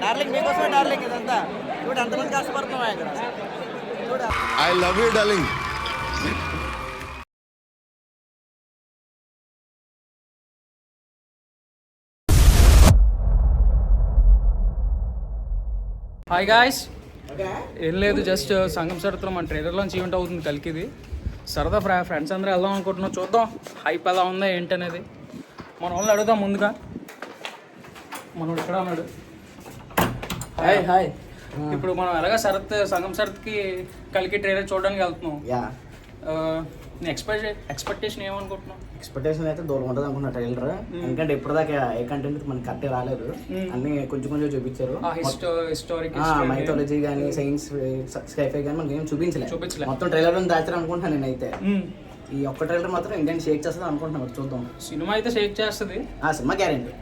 Darling మీకోసమే darling ఇదంతా. చూడు ఎంతమంది కష్టపడుతున్నాం ఇక్కడ. చూడు I love you darling. Hi guys, ఏం లేదు, జస్ట్ సంగం సరత్తులో మన ట్రైలర్లోంచి ఈవెంట్ అవుతుంది కలికిది. సరదా ఫ్రెండ్స్ అందరూ వెళ్దాం అనుకుంటున్నాం. చూద్దాం హైప్ ఎలా ఉందా ఏంటనేది. మన వాళ్ళని అడుగుదాం ముందుగా. మనోడు ఇక్కడ ఉన్నాడు. Hi hi. ఇప్పుడు మనం ఎలాగ సంగం సరత్కి కలికి ట్రైలర్ చూడడానికి వెళ్తున్నాం. ఎక్స్పెక్టేషన్ ఏమనుకుంటున్నాం? ఎక్స్పెక్టేషన్ అయితే దూరం ఉంటుంది అనుకున్నా ట్రైలర్. ఎందుకంటే ఇప్పటిదాకా ఏ కంటెంట్ మనకి కరెక్ట్ రాలేదు. అన్ని కొంచెం కొంచెం చూపించారు. హిస్టారిక్ మైథాలజీ కానీ సైన్స్ స్కైఫై కానీ మనకి ఏం చూపించలేదు. మొత్తం ట్రైలర్ దాచారు అనుకుంటున్నాను నేనైతే. ఈ ఒక్క ట్రైలర్ మాత్రం ఇండియన్ షేక్ చేస్తుంది అనుకుంటున్నాను. చూద్దాం. సినిమా అయితే షేక్ చేస్తుంది, ఆ సినిమా గ్యారెంటీ.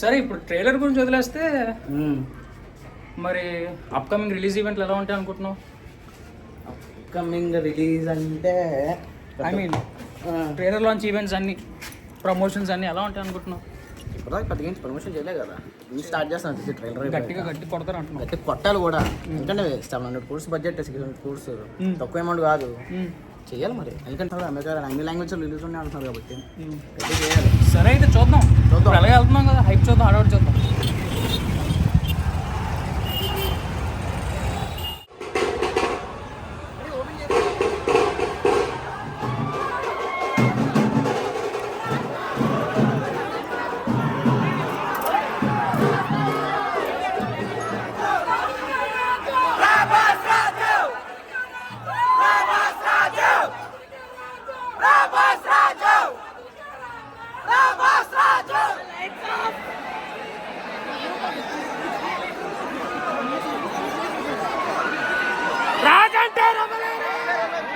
సరే, ఇప్పుడు ట్రైలర్ గురించి వదిలేస్తే మరి అప్కమింగ్ రిలీజ్ ఈవెంట్లు ఎలా ఉంటాయి అనుకుంటున్నావు? అప్కమింగ్ రిలీజ్ అంటే I mean trailer launch events అన్ని, ప్రమోషన్స్ అన్ని ఎలా ఉంటాయి అనుకుంటున్నావు? ఇప్పుడు 10 ప్రమోషన్ చేయలేదు కదా, స్టార్ట్ చేస్తాను ట్రైలర్. గట్టి కొడతారు అంటున్నావు? గట్టి కొట్టాలి కూడా. ఎందుకంటే 700 crores బడ్జెట్, 600 crores తక్కువ అమౌంట్ కాదు. చేయాలి మరి. ఎందుకంటే అమెరికా అన్ని లాంగ్వేజ్ రిలీజ్ ఉన్నాయి అంటున్నారు కాబట్టి గట్టి చేయాలి. సరే అయితే చూద్దాం. ఎలాగ వెళ్తున్నాం కదా, హైప్ చూద్దాం, హడావుడి చూద్దాం.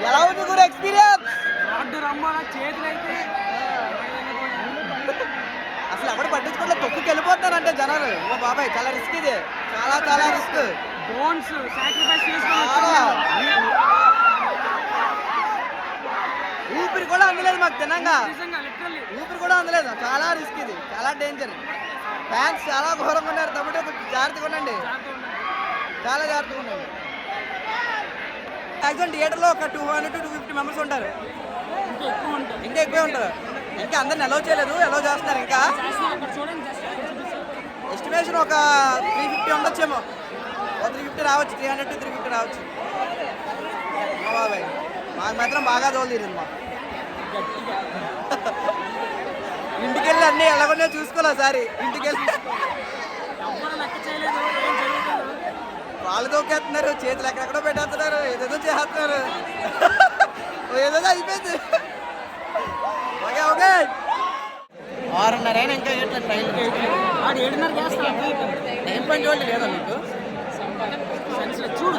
ఎలా ఉంది కూడా ఎక్స్పీరియన్స్? చేతులైతే అసలు ఎవరు పట్టించుకోవట్లే, తొక్కుకి వెళ్ళిపోతారంటే జనాలు. ఓ బాబాయ్, చాలా రిస్క్ ఇది, చాలా చాలా రిస్క్. బోన్స్ సాక్రిఫైస్ చేసుకుని ఊపిరి కూడా అందలేదు మాకు తినంగా. ఊపిరి కూడా అందలేదు. చాలా రిస్క్ ఇది, చాలా డేంజర్. ఫ్యాన్స్ చాలా ఘోరంగా ఉన్నారు. తమ్ముడు జాగ్రత్తగా ఉండండి, చాలా జాగ్రత్తగా ఉండండి. మ్యాక్సిమం థియేటర్లో ఒక 200 to 250 మెంబర్స్ ఉంటారు. ఇంకా ఎక్కువే ఉంటారు. ఇంకా అందరిని అలౌ చేయలేదు, అలౌ చేస్తున్నారు. ఇంకా ఎస్టిమేషన్ ఒక 350 ఉండొచ్చేమో. 350 రావచ్చు, 300 to 350 రావచ్చు. బాబాయ్ మాకు మాత్రం బాగా తోలింది. మా ఇంటికి వెళ్ళి అన్నీ ఎలాగొన్నా చూసుకోలే సారి. ఇంటికి వెళ్ళి వాళ్ళు తోకేస్తున్నారు, చేతులు ఎక్కడెక్కడో పెట్టేస్తున్నారు, ఏదేదో చేస్తున్నారు. ఏదేదో అయిపోయింది. ఓకే ఓకే 6:30 అయినా ఇంకా ఎట్లా ట్రైన్ 7:30 చేస్తాను. టైం పని చూడండి లేదా మీకు? చూడు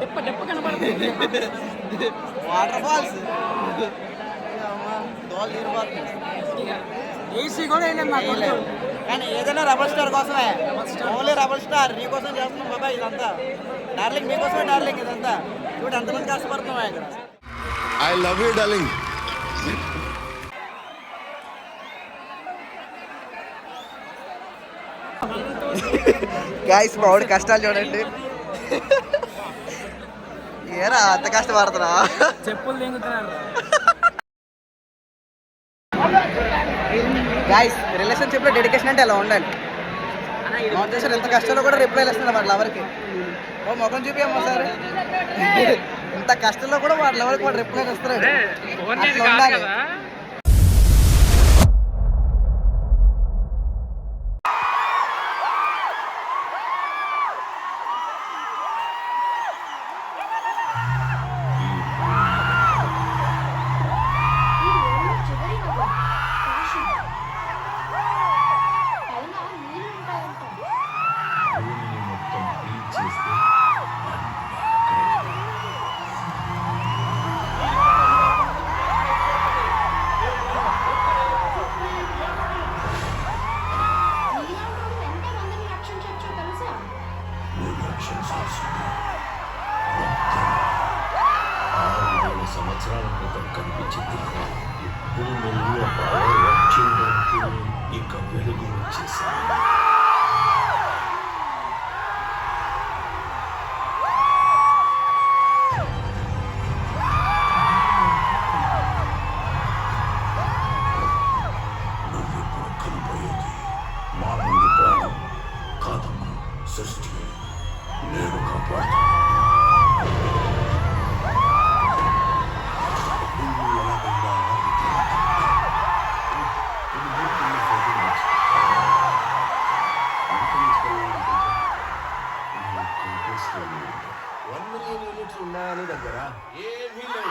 డెప్ప కనపడుతుంది. వాటర్ ఫాల్స్ దోలు తీరిపోతుంది. ఏసీ కూడా వేయలేదు కానీ ఏదైనా రెబల్ స్టార్ కోసమే. ఓన్లీ రెబల్ స్టార్ నీకోసం చేస్తున్నాం బాబాయ్ ఇదంతా. డార్లింగ్ మీకోసమే డార్లింగ్ ఇదంతా. చూడు ఎంతమంది కష్టపడుతున్నాం ఇక్కడ. I love you darling. Guys మామిడి కష్టాలు చూడండి. ఏరా అంత కష్టపడుతున్నా? చెప్పులు తెంగుతున్నారు. గాయ్స్ రిలేషన్షిప్ లో డెడికేషన్ అంటే అలా ఉండాలి. నాట్ చేసిన ఎంత కష్టంలో కూడా రిప్లైలు ఇస్తున్నారు వాళ్ళ లవర్కి. ఓ ముఖం చూపించమ్మా సార్. ఇంత కష్టంలో కూడా వాళ్ళ లవర్కి వాడు రిప్లైలు ఇస్తున్నాడు. అట్లా ఉండాలి. సంవత్సరాల క్రితం కనిపించింది. ఇప్పుడు నువ్వు ఆ పవర్ వర్క్ చేయడానికి ఇక వెలుగు వచ్చేసాయి. సృష్టి నేను కాపాడుతాను. ఉన్నాయని దగ్గర ఏమీ లేవు.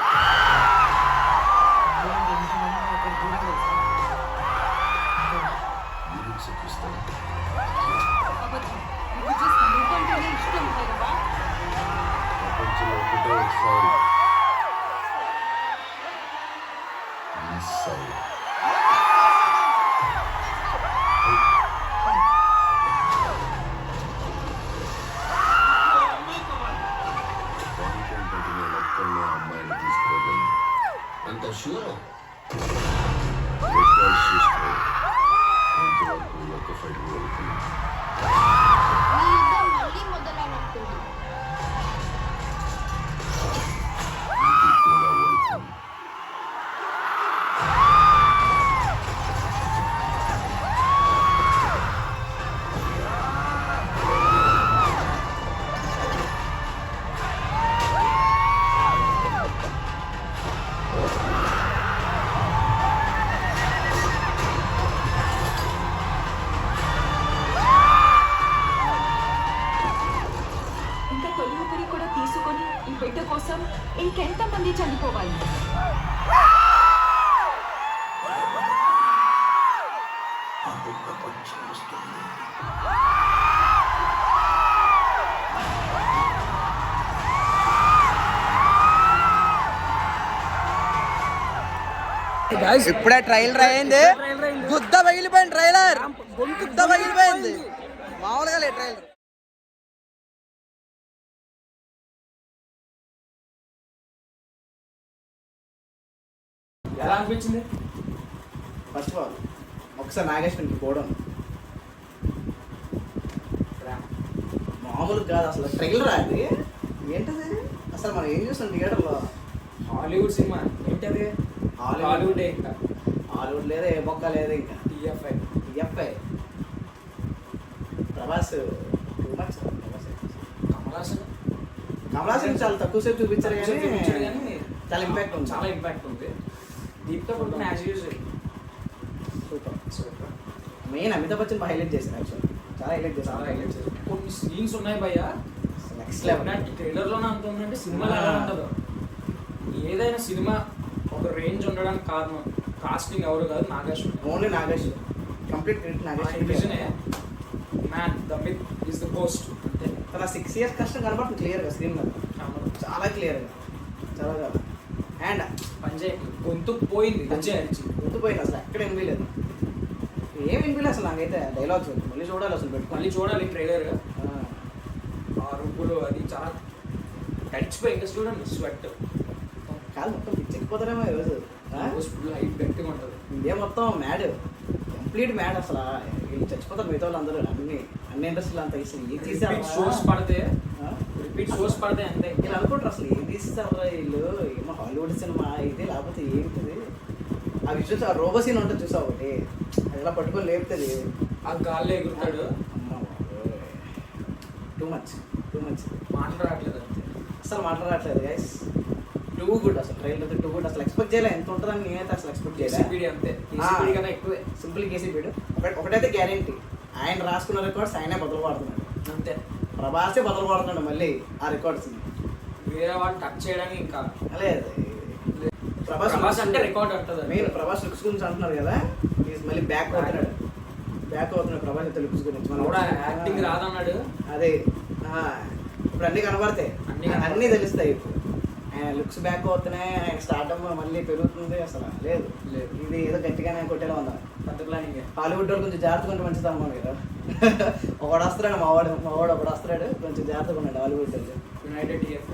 చూపిస్తాను. ప్రపంచంలో ఒకటే ఒక సైడ్, ఈ సైడ్. ఒక్కళ్ళే అమ్మాయిని తీసుకోగలను. అంత షూర్ చూసుకో. ఇంతవరకు ఒక ఫైట్ వెళ్తుంది. మళ్ళీ మొదలైనట్టుంది. ఇది కూడా వెళ్తుంది. ఇంకా తొలి ఊపిరి కూడా తీసుకొని ఈ బిడ్డ కోసం ఇంకెంతమంది చనిపోవాలి? ఆ బిడ్డ పంచం వస్తుంది. ఇప్పుడే ట్రైలర్ అయింది, గుద్ద పగిలిపోయింది ట్రైలర్, గుద్ద పగిలిపోయింది, మామూలుగా లేదు ట్రైలర్. ఎలా అనిపించింది? ఫస్ట్ ఆఫ్ ఆల్ ఒకసారి నాగేశ్వరికి పోవడం మామూలు కాదు అసలు. ట్రైలర్ అది ఏంటది అసలు, మనం ఏం చూస్తాం థియేటర్లో? హాలీవుడ్ సినిమా ఏంటది? హాలీవుడ్ ఇంకా హాలీవుడ్ లేదు, ఏ బొక్క లేదు, ఇంకా TFI. TFI. Prabhas too much. Kamalhaasan Kamalhaasan చాలా తక్కువ సేపు చూపించారు చూపించాడు కానీ కానీ చాలా ఇంపాక్ట్ ఉంది. చాలా ఇంపాక్ట్ ఉంది. దీపికా పడుకుని as usual super. Super. Main Amitabh Bachchan highlight చేశారు యాక్చువల్, చాలా హైలైట్ చాలా చేశారు. హైలైట్ చేశారు. కొన్ని సీన్స్ ఉన్నాయి భయ్య, నెక్స్ట్ లెవెల్. ట్రైలర్లోనే అంత ఉందంటే సినిమాలో ఎలా ఉండదు. ఏదైనా సినిమా ఒక రేంజ్ ఉండడానికి కారణం కాస్టింగ్ ఎవరు కాదు, Nageshwar. Only Nagesh, complete credit Nagesh. Man the myth is the post. అంతే. తన 6 years కష్టం కనబడుతుంది క్లియర్గా స్క్రీన్ మీద, చాలా క్లియర్గా, చాలా చాలా. అండ్ పంజాబ్ గొంతు పోయింది, గజ్జే అరిచి గుర్తుపోయింది అసలు, ఎక్కడ వినిపించలేదు, ఏం వినిపించలేదు అసలు నాకైతే. డైలాగ్స్ మళ్ళీ చూడాలి అసలు, పెట్టుకోవాలి. మళ్ళీ చూడాలి ట్రైలర్. ఆ రుబ్బులు అది చాలా తడిచిపోయి ఇంకా చూడండి స్వెట్ కాదు మొత్తం పిచ్చెక్కిపోతారేమో ఈరోజు. ఫుల్ హైట్ గట్టిగా ఉంటుంది. ఇండియా మొత్తం మ్యాడ్, కంప్లీట్ మ్యాడ్ అసలు. వీళ్ళు చచ్చిపోతారు మిగతా వాళ్ళు అందరూ, అన్ని ఇండస్ట్రీలు అంతా ఇస్తారు. ఏం తీసారు షోస్ పడితే రిపీట్ షోస్ పడితే అంతే. వీళ్ళు అనుకుంటారు అసలు ఏం తీస్తారు వీళ్ళు, ఏమో హాలీవుడ్ సినిమా ఇది లేకపోతే ఏంటిది. ఆ విజువల్స్, ఆ రోబో సీన్ ఉంటుంది చూసా ఒకటి, అది ఇలా పట్టుకొని లేపుతుంది, ఆ గాల్లో ఎగురుతాడు. అమ్మ టూ మచ్ మాటలు రావట్లేదు అంతే. అసలు మాట్లాడట్లేదు గైస్. టూ గుడ్ అసలు, ట్రైలర్ టూ గుడ్. అసలు ఎక్స్పెక్ట్ చేయలేదు ఎంత ఉంటుందని, నేనైతే అసలు ఎక్స్పెక్ట్ చేయలేదు. కేసీపీడి అంతే, కేసీపీడి కన్నా ఎక్కువే. సింపుల్ కేసీపీడు. ఒకటైతే గ్యారెంటీ, ఆయన రాసుకున్న రికార్డ్స్ ఆయనే బదులు పడుతున్నాడు. అంతే. ప్రభాసే బదులు పడుతున్నాడు మళ్ళీ ఆ రికార్డ్స్ని. వేరే వాళ్ళు టచ్ చేయడానికి ఇంకా లేదు, ప్రభాస్ అంటే రికార్డ్ అంటుంది. మెయిన్ ప్రభాస్ లుక్స్ గురించి అంటున్నారు కదా, మళ్ళీ బ్యాక్ అవుతున్నాడు ప్రభాస్ అయితే లుక్స్ గురించి. మనం కూడా యాక్టింగ్ రాదన్నాడు. అదే ఇప్పుడు అన్నీ కనబడతాయి, అన్నీ తెలుస్తాయి ఇప్పుడు. ఆయన లుక్స్ బ్యాక్ అవుతున్నాయి, ఆయన స్టార్టప్ మళ్ళీ పెరుగుతుంది. అసలు లేదు, ఇది ఏదో గట్టిగానే కొట్టేలా ఉందా. పెద్ద ప్లానింగ్. హాలీవుడ్ వాళ్ళు కొంచెం జాగ్రత్తగా ఉంటే మంచిది అన్నాను కదా. ఒకడు వస్తున్నాడు, మావాడు ఒకడు వస్తున్నాడు, కొంచెం జాగ్రత్తగా ఉన్నాడు హాలీవుడ్ వాళ్ళు. United TF.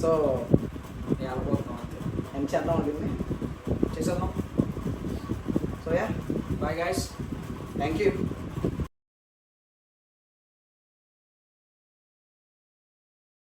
సో వెళ్ళిపోతాం అంతే. ఏం చేద్దాం ఉంటుంది చేసేద్దాం. So yeah, bye guys. Thank you.